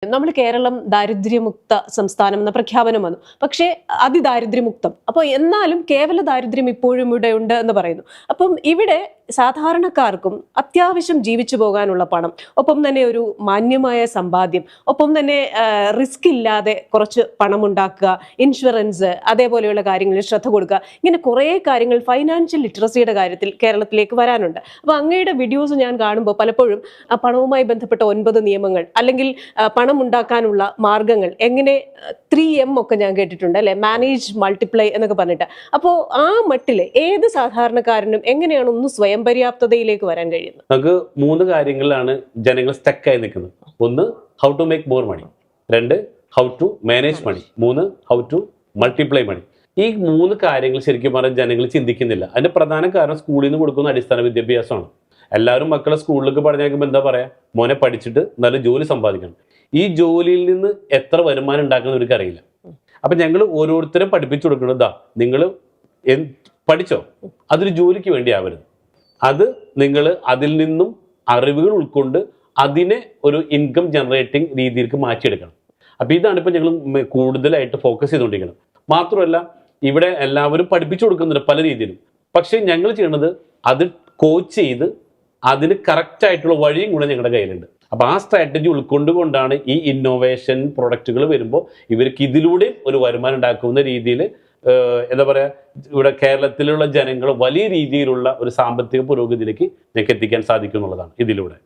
നമ്മൾ കേരളം ദാരിദ്ര്യമുക്ത സംസ്ഥാനം എന്ന പ്രഖ്യാപനം വന്നു. പക്ഷേ അതിദാരിദ്ര്യമുക്തം. അപ്പോൾ എന്നാലും കേവല ദാരിദ്ര്യം ഇപ്പോഴും ഇവിടെ ഉണ്ട് എന്ന് പറയുന്നു. അപ്പം ഇവിടെ സാധാരണക്കാർക്കും അത്യാവശ്യം ജീവിച്ചു പോകാനുള്ള പണം, ഒപ്പം തന്നെ ഒരു മാന്യമായ സമ്പാദ്യം, ഒപ്പം തന്നെ റിസ്ക് ഇല്ലാതെ കുറച്ച് പണം ഉണ്ടാക്കുക, ഇൻഷുറൻസ്, അതേപോലെയുള്ള കാര്യങ്ങളിൽ ശ്രദ്ധ കൊടുക്കുക, ഇങ്ങനെ കുറേ കാര്യങ്ങൾ ഫൈനാൻഷ്യൽ ലിറ്ററസിയുടെ കാര്യത്തിൽ കേരളത്തിലേക്ക് വരാനുണ്ട്. അപ്പോൾ അങ്ങയുടെ വീഡിയോസ് ഞാൻ കാണുമ്പോൾ പലപ്പോഴും പണവുമായി ബന്ധപ്പെട്ട 9 നിയമങ്ങൾ, അല്ലെങ്കിൽ പണം ഉണ്ടാക്കാനുള്ള മാർഗങ്ങൾ, എങ്ങനെ 3M ഒക്കെ ഞാൻ കേട്ടിട്ടുണ്ട് അല്ലെ, മാനേജ് മൾട്ടിപ്ലൈ എന്നൊക്കെ പറഞ്ഞിട്ട്. അപ്പോൾ ആ മട്ടില് ഏത് സാധാരണക്കാരനും എങ്ങനെയാണ് ഒന്ന് സ്വയം പര്യാപ്തതയിലേക്ക് വരാൻ കഴിയുന്നത്? നമുക്ക് 3 കാര്യങ്ങളിലാണ് ജനങ്ങൾ സ്റ്റക്കായി നിൽക്കുന്നത്. ഒന്ന്, how to make more money. 2, how to manage money. 3, how to multiply money. ഈ 3 കാര്യങ്ങൾ ശരിക്കും പറഞ്ഞാൽ ജനങ്ങൾ ചിന്തിക്കുന്നില്ല. അതിന്റെ പ്രധാന കാരണം സ്കൂളിൽ നിന്ന് കൊടുക്കുന്ന അടിസ്ഥാന വിദ്യാഭ്യാസമാണ്. എല്ലാവരും മക്കളെ സ്കൂളിലേക്ക് പറഞ്ഞേക്കുമ്പോൾ എന്താ പറയാ, മോനെ പഠിച്ചിട്ട് നല്ല ജോലി സമ്പാദിക്കണം. ഈ ജോലിയിൽ നിന്ന് എത്ര വരുമാനം ഉണ്ടാക്കുന്ന അവർക്ക് അറിയില്ല. അപ്പൊ ഞങ്ങൾ ഓരോരുത്തരും പഠിപ്പിച്ചു കൊടുക്കുന്നത്, നിങ്ങൾ പഠിച്ചോ, അതൊരു ജോലിക്ക് വേണ്ടി ആവരുത്. അത് നിങ്ങൾ അതിൽ നിന്നും അറിവുകൾ ഉൾക്കൊണ്ട് അതിനെ ഒരു ഇൻകം ജനറേറ്റിംഗ് രീതിയിലേക്ക് മാറ്റിയെടുക്കണം. അപ്പൊ ഇതാണ് ഇപ്പൊ ഞങ്ങൾ കൂടുതലായിട്ട് ഫോക്കസ് ചെയ്തുകൊണ്ടിരിക്കുന്നത്. മാത്രമല്ല, ഇവിടെ എല്ലാവരും പഠിപ്പിച്ചു കൊടുക്കുന്നുണ്ട് പല രീതിയിലും. പക്ഷെ ഞങ്ങൾ ചെയ്യുന്നത് അത് കോച്ച് ചെയ്ത് അതിന് കറക്റ്റ് ആയിട്ടുള്ള വഴിയും കൂടെ ഞങ്ങളുടെ കയ്യിലുണ്ട്. അപ്പൊ ആ സ്ട്രാറ്റജി ഉൾക്കൊണ്ടുകൊണ്ടാണ് ഈ ഇന്നോവേഷൻ പ്രൊഡക്റ്റുകൾ വരുമ്പോൾ ഇവർക്ക് ഇതിലൂടെ ഒരു വരുമാനം ഉണ്ടാക്കുന്ന രീതിയിൽ എന്താ പറയാ, ഇവിടെ കേരളത്തിലുള്ള ജനങ്ങൾ വലിയ രീതിയിലുള്ള ഒരു സാമ്പത്തിക പുരോഗതിയിലേക്ക് ഞങ്ങൾക്ക് എത്തിക്കാൻ സാധിക്കും എന്നുള്ളതാണ് ഇതിലൂടെ.